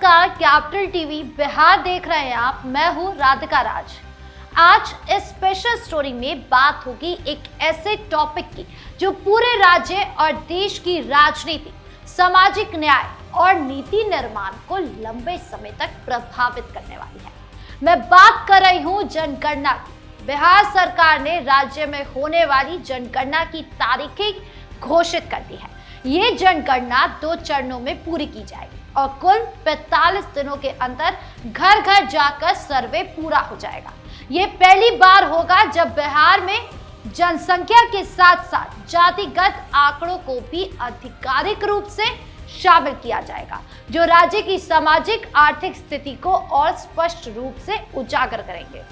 नमस्कार, capital TV Bihar देख रहे हैं आप। मैं हूं राधिका राज। आज इस स्पेशल स्टोरी में बात होगी एक ऐसे टॉपिक की जो पूरे राज्य और देश की राजनीति, सामाजिक न्याय और नीति निर्माण को लंबे समय तक प्रभावित करने वाली है। मैं बात कर रही हूं जनगणना की। बिहार सरकार ने राज्य में होने वाली जनगणना की तारीखें घोषित कर दी है। ये जनगणना 2 चरणों में पूरी की जाएगी और कुल 45 दिनों के अंदर घर घर जाकर सर्वे पूरा हो जाएगा। ये पहली बार होगा जब बिहार में जनसंख्या के साथ साथ जातिगत आंकड़ों को भी आधिकारिक रूप से शामिल किया जाएगा, जो राज्य की सामाजिक आर्थिक स्थिति को और स्पष्ट रूप से उजागर करेंगे।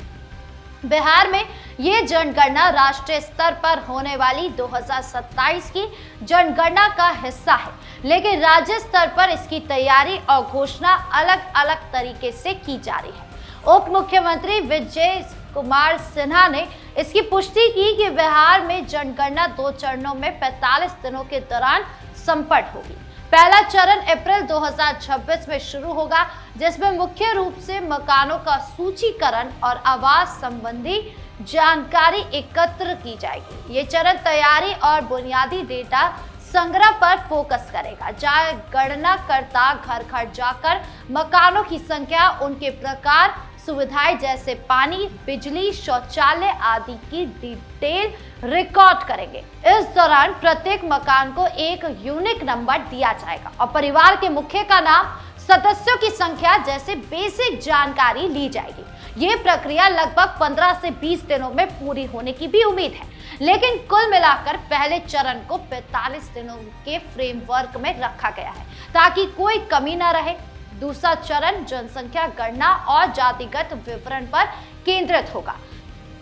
बिहार में ये जनगणना राष्ट्रीय स्तर पर होने वाली 2027 की जनगणना का हिस्सा है, लेकिन राज्य स्तर पर इसकी तैयारी और घोषणा अलग अलग तरीके से की जा रही है। उप मुख्यमंत्री विजय कुमार सिन्हा ने इसकी पुष्टि की कि बिहार में जनगणना 2 चरणों में 45 दिनों के दौरान संपन्न होगी। पहला चरण अप्रैल 2026 में शुरू होगा, जिसमें मुख्य रूप से मकानों का सूचीकरण और आवास संबंधी जानकारी एकत्र की जाएगी। ये चरण तैयारी और बुनियादी डेटा संग्रह पर फोकस करेगा, जहां गणनाकर्ता घर घर जाकर मकानों की संख्या, उनके प्रकार, सुविधाएं जैसे पानी, बिजली, शौचालय आदि की डिटेल रिकॉर्ड करेंगे। इस दौरान प्रत्येक मकान को एक यूनिक नंबर दिया जाएगा और परिवार के मुखिया का नाम, सदस्यों की संख्या जैसे बेसिक जानकारी ली जाएगी। ये प्रक्रिया लगभग 15 से 20 दिनों में पूरी होने की भी उम्मीद है, लेकिन कुल मिलाकर पहले चरण को 45 दिनों के फ्रेमवर्क में रखा गया है ताकि कोई कमी न रहे। दूसरा चरण जनसंख्या गणना और जातिगत विवरण पर केंद्रित होगा।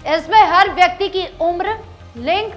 इसमें हर व्यक्ति की उम्र, लिंग,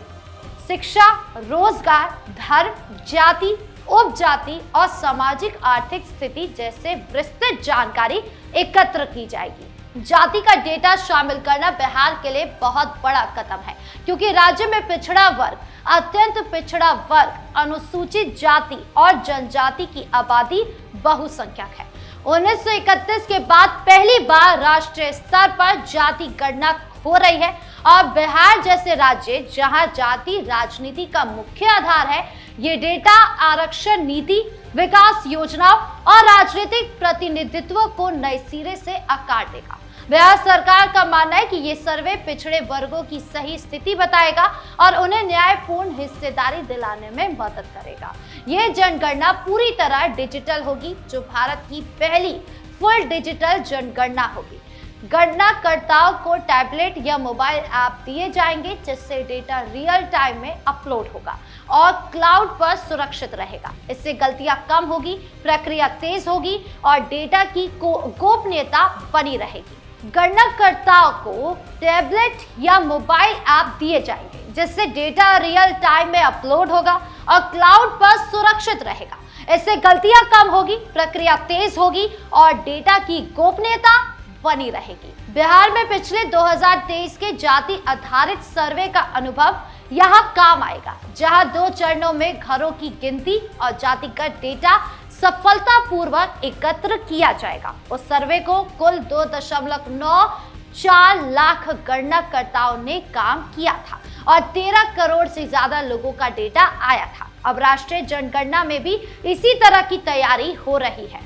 शिक्षा, रोजगार, धर्म, जाति, उपजाति और सामाजिक आर्थिक स्थिति जैसे विस्तृत जानकारी एकत्र की जाएगी। जाति का डेटा शामिल करना बिहार के लिए बहुत बड़ा कदम है, क्योंकि राज्य में पिछड़ा वर्ग, अत्यंत पिछड़ा वर्ग, अनुसूचित जाति और जनजाति की आबादी बहुसंख्यक है। 1931 के बाद पहली बार राष्ट्रीय स्तर पर जाति गणना हो रही है और बिहार जैसे राज्य जहां जाति राजनीति का मुख्य आधार है, ये डेटा आरक्षण नीति, विकास योजनाओं और राजनीतिक प्रतिनिधित्व को नए सिरे से आकार देगा। बिहार सरकार का मानना है कि ये सर्वे पिछड़े वर्गों की सही स्थिति बताएगा और उन्हें न्यायपूर्ण हिस्सेदारी दिलाने में मदद करेगा। ये जनगणना पूरी तरह डिजिटल होगी, जो भारत की पहली फुल डिजिटल जनगणना होगी। गणनाकर्ताओं को टैबलेट या मोबाइल ऐप दिए जाएंगे, जिससे डेटा रियल टाइम में अपलोड होगा और क्लाउड पर सुरक्षित रहेगा। इससे गलतियां कम होगी, प्रक्रिया तेज होगी और डेटा की गोपनीयता बनी रहेगी। गणनाकर्ताओं को टैबलेट या मोबाइल ऐप दिए जाएंगे, जिससे डेटा रियल टाइम में अपलोड होगा और क्लाउड पर सुरक्षित रहेगा। इससे गलतियां कम होगी, प्रक्रिया तेज होगी और डेटा की गोपनीयता बनी रहेगी। बिहार में पिछले 2023 के जाति आधारित सर्वे का अनुभव यहाँ काम आएगा, जहां 2 चरणों में घरों की गिनती और जातिगत डेटा सफलतापूर्वक एकत्र किया जाएगा। उस सर्वे को कुल 2.94 लाख गणनाकर्ताओं ने काम किया था और 13 करोड़ से ज्यादा लोगों का डेटा आया था। अब राष्ट्रीय जनगणना में भी इसी तरह की तैयारी हो रही है।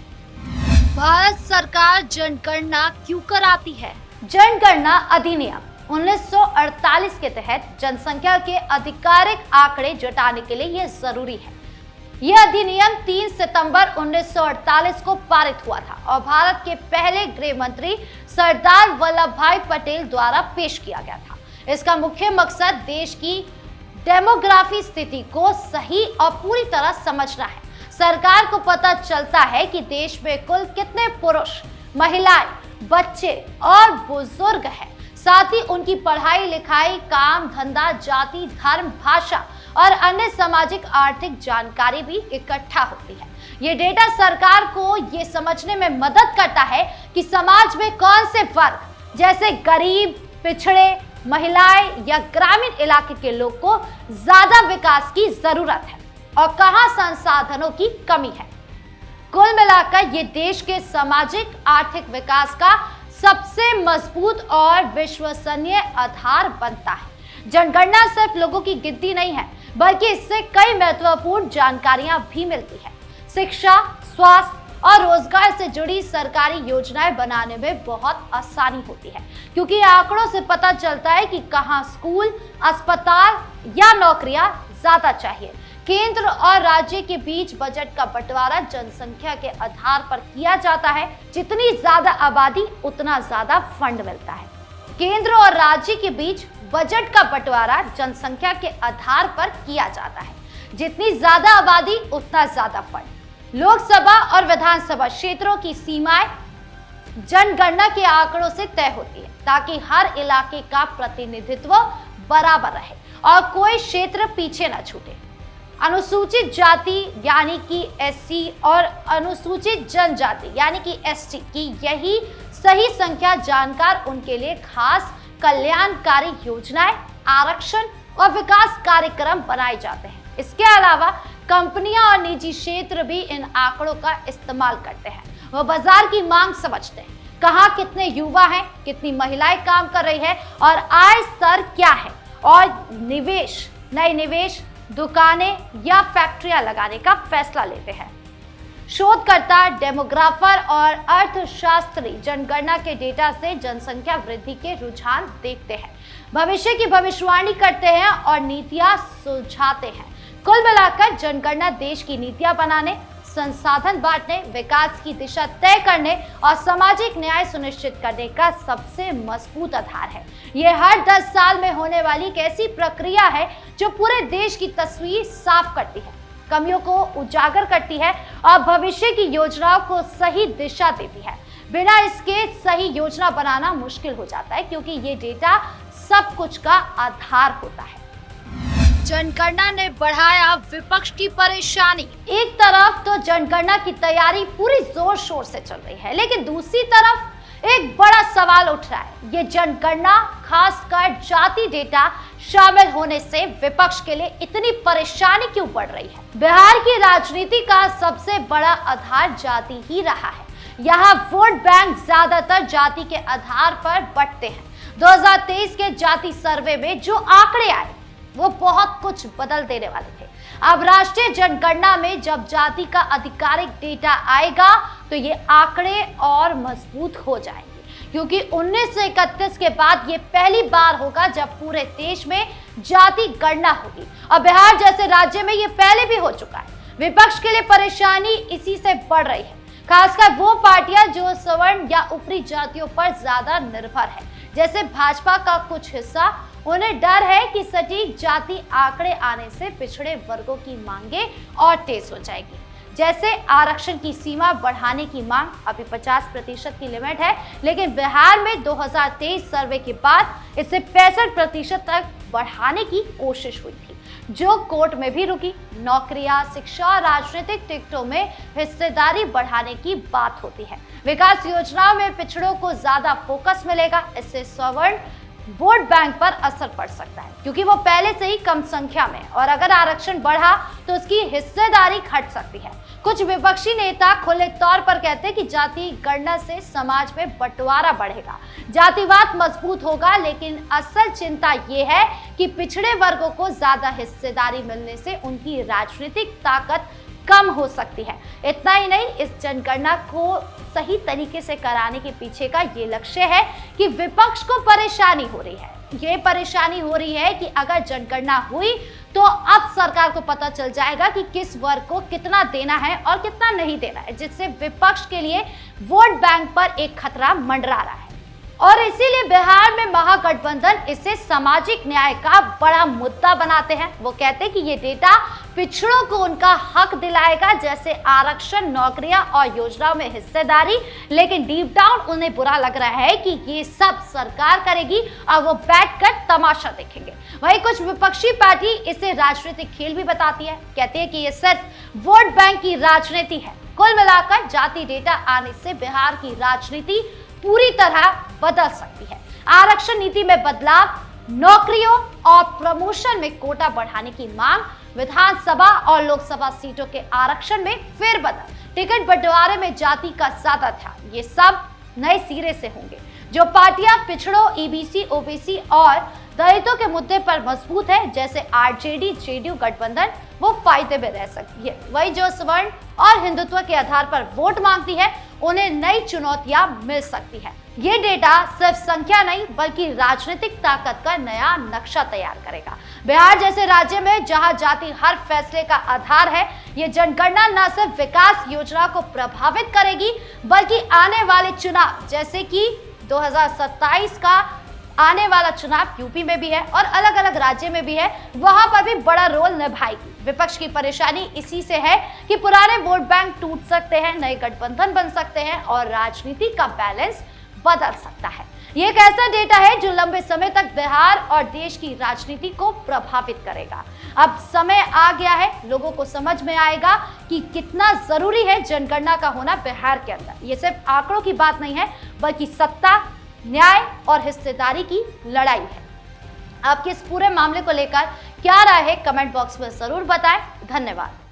भारत सरकार जनगणना क्यों कराती है? जनगणना अधिनियम 1948 के तहत जनसंख्या के आधिकारिक आंकड़े जुटाने के लिए यह जरूरी है। यह अधिनियम 3 सितंबर 1948 को पारित हुआ था और भारत के पहले गृह मंत्री सरदार वल्लभ भाई पटेल द्वारा पेश किया गया था। इसका मुख्य मकसद देश की डेमोग्राफी स्थिति को सही और पूरी तरह समझना है। सरकार को पता चलता है कि देश में कुल कितने पुरुष, महिलाएं, बच्चे और बुजुर्ग हैं। साथ ही उनकी पढ़ाई लिखाई, काम धंधा, जाति, धर्म, भाषा और अन्य सामाजिक आर्थिक जानकारी भी इकट्ठा होती है। ये डेटा सरकार को ये समझने में मदद करता है कि समाज में कौन से वर्ग जैसे गरीब, पिछड़े, महिलाएं या ग्रामीण इलाके के लोग को ज्यादा विकास की जरूरत है और कहां संसाधनों की कमी है। कुल मिलाकर ये देश के सामाजिक आर्थिक विकास का सबसे मजबूत और विश्वसनीय आधार बनता है। जनगणना सिर्फ लोगों की गिनती नहीं है, बल्कि इससे कई महत्वपूर्ण जानकारियां भी मिलती है। शिक्षा, स्वास्थ्य और रोजगार से जुड़ी सरकारी योजनाएं बनाने में बहुत आसानी होती है, क्योंकि आंकड़ों से पता चलता है कि कहां स्कूल, अस्पताल या नौकरियां ज्यादा चाहिए। केंद्र और राज्य के बीच बजट का बंटवारा जनसंख्या के आधार पर किया जाता है। जितनी ज्यादा आबादी उतना ज्यादा फंड मिलता है। केंद्र और राज्य के बीच बजट का बंटवारा जनसंख्या के आधार पर किया जाता है। जितनी ज्यादा आबादी उतना ज्यादा फंड। लोकसभा और विधानसभा क्षेत्रों की सीमाएं जनगणना के आंकड़ों से तय होती है, ताकि हर इलाके का प्रतिनिधित्व बराबर रहे और कोई क्षेत्र पीछे न छूटे। अनुसूचित जाति यानी कि एससी और अनुसूचित जनजाति यानी कि एसटी की यही सही संख्या जानकर उनके लिए खास कल्याणकारी योजनाएं, आरक्षण और विकास कार्यक्रम बनाए जाते हैं। इसके अलावा कंपनियां और निजी क्षेत्र भी इन आंकड़ों का इस्तेमाल करते हैं। वो बाजार की मांग समझते हैं, कहाँ कितने युवा हैं, कितनी महिलाएं काम कर रही है और आय स्तर क्या है, और नए निवेश, दुकानें या फैक्ट्रियां लगाने का फैसला लेते हैं। शोधकर्ता, डेमोग्राफर और अर्थशास्त्री जनगणना के डेटा से जनसंख्या वृद्धि के रुझान देखते हैं, भविष्य की भविष्यवाणी करते हैं और नीतियां सुझाते हैं। कुल मिलाकर जनगणना देश की नीतियां बनाने, संसाधन बांटने, विकास की दिशा तय करने और सामाजिक न्याय सुनिश्चित करने का सबसे मजबूत आधार है। ये हर 10 साल में होने वाली एक ऐसी प्रक्रिया है जो पूरे देश की तस्वीर साफ करती है, कमियों को उजागर करती है और भविष्य की योजनाओं को सही दिशा देती है। बिना इसके सही योजना बनाना मुश्किल हो जाता है, क्योंकि ये डेटा सब कुछ का आधार होता है। जनगणना ने बढ़ाया विपक्ष की परेशानी। एक तरफ तो जनगणना की तैयारी पूरी जोर शोर से चल रही है, लेकिन दूसरी तरफ एक बड़ा सवाल उठ रहा है। ये जनगणना, खासकर जाति डेटा शामिल होने से विपक्ष के लिए इतनी परेशानी क्यों बढ़ रही है? बिहार की राजनीति का सबसे बड़ा आधार जाति ही रहा है। यहाँ वोट बैंक ज्यादातर जाति के आधार पर बंटते हैं। 2023 के जाति सर्वे में जो आंकड़े आए वो बहुत कुछ बदल देने वाले थे। अब राष्ट्रीय जनगणना में जब जाति का आधिकारिक डेटा आएगा तो ये आंकड़े और मजबूत हो जाएंगे, क्योंकि 1931 के बाद ये पहली बार होगा जब पूरे देश में जाति गणना होगी, और बिहार जैसे राज्य में ये पहले भी हो चुका है। विपक्ष के लिए परेशानी इसी से बढ़ रही है, खासकर वो पार्टियां जो सवर्ण या ऊपरी जातियों पर ज्यादा निर्भर है, जैसे भाजपा का कुछ हिस्सा। उन्हें डर है कि सटीक जाति आंकड़े आने से पिछड़े वर्गों की मांगे और तेज हो जाएगी। जैसे आरक्षण की सीमा बढ़ाने की मांग, अभी 50% की लिमिट है, लेकिन बिहार में 2023 सर्वे के बाद इसे 65% तक बढ़ाने की कोशिश हुई थी, जो कोर्ट में भी रुकी। नौकरियां, शिक्षा और राजनीतिक टिकटों में हिस्सेदारी बढ़ाने की बात होती है। विकास योजनाओं में पिछड़ों को ज्यादा फोकस मिलेगा। इससे सवर्ण वोट बैंक पर असर पड़ सकता है, क्योंकि वो पहले से ही कम संख्या में, और अगर आरक्षण बढ़ा तो उसकी हिस्सेदारी घट सकती है। कुछ विपक्षी नेता खुले तौर पर कहते हैं कि जाति गणना से समाज में बंटवारा बढ़ेगा, जातिवाद मजबूत होगा, लेकिन असल चिंता ये है कि पिछड़े वर्गों को ज्यादा हिस्सेदारी मिलने से उनकी राजनीतिक ताकत कम हो सकती है। इतना ही नहीं, इस जनगणना को सही तरीके से कराने के पीछे का ये लक्ष्य है कि विपक्ष को परेशानी हो रही है। ये परेशानी हो रही है कि अगर जनगणना हुई तो अब सरकार को पता चल जाएगा कि किस वर्ग को कितना देना है और कितना नहीं देना है, जिससे विपक्ष के लिए वोट बैंक पर एक खतरा मंडरा रहा है। और इसीलिए बिहार में महागठबंधन इसे सामाजिक न्याय का बड़ा मुद्दा बनाते हैं। वो कहते हैं कि ये डेटा पिछड़ों को उनका हक दिलाएगा, जैसे आरक्षण, नौकरियां और योजनाओं में हिस्सेदारी, लेकिन डीप डाउन उन्हें बुरा लग रहा है कि ये सब सरकार करेगी और वो बैठकर तमाशा देखेंगे। वहीं कुछ विपक्षी पार्टी इसे राजनीतिक खेल भी बताती है, कहती है कि ये सिर्फ वोट बैंक की राजनीति है। कुल मिलाकर जाति डेटा आने से बिहार की राजनीति पूरी तरह बदल सकती है। आरक्षण नीति में बदलाव, नौकरियों और प्रमोशन में कोटा बढ़ाने की मांग, विधानसभा और लोकसभा सीटों के आरक्षण में फेरबदल, टिकट बंटवारे में जाति का ज्यादा ध्यान, ये सब नए सिरे से होंगे। जो पार्टियां पिछड़ों, ईबीसी, ओबीसी और दलितों के मुद्दे पर मजबूत है, जैसे आरजेडी, जेडीयू गठबंधन, वो फायदे में रह सकती है। वही जो स्वर्ण और हिंदुत्व के आधार पर वोट मांगती है, उन्हें नई चुनौतियां मिल सकती है। ये डेटा सिर्फ संख्या नहीं बल्कि राजनीतिक ताकत का नया नक्शा तैयार करेगा। बिहार जैसे राज्य में जहां जाति हर फैसले का आधार है, ये जनगणना न सिर्फ विकास योजना को प्रभावित करेगी बल्कि आने वाले चुनाव, जैसे कि 2027 का आने वाला चुनाव यूपी में भी है और अलग अलग राज्य में भी है, वहां पर भी बड़ा रोल निभाएगी। विपक्ष की परेशानी इसी से है कि पुराने वोट बैंक टूट सकते हैं, नए गठबंधन बन सकते हैं और राजनीति का बैलेंस बदल सकता है। ये एक ऐसा डेटा है जो लंबे समय तक बिहार और देश की राजनीति को प्रभावित करेगा। अब समय आ गया है, लोगों को समझ में आएगा कि कितना जरूरी है जनगणना का होना बिहार के अंदर। ये सिर्फ आंकड़ों की बात नहीं है बल्कि सत्ता, न्याय और हिस्सेदारी की लड़ाई है। आपके इस पूरे मामले को लेकर क्या राय है, कमेंट बॉक्स में जरूर बताएं। धन्यवाद।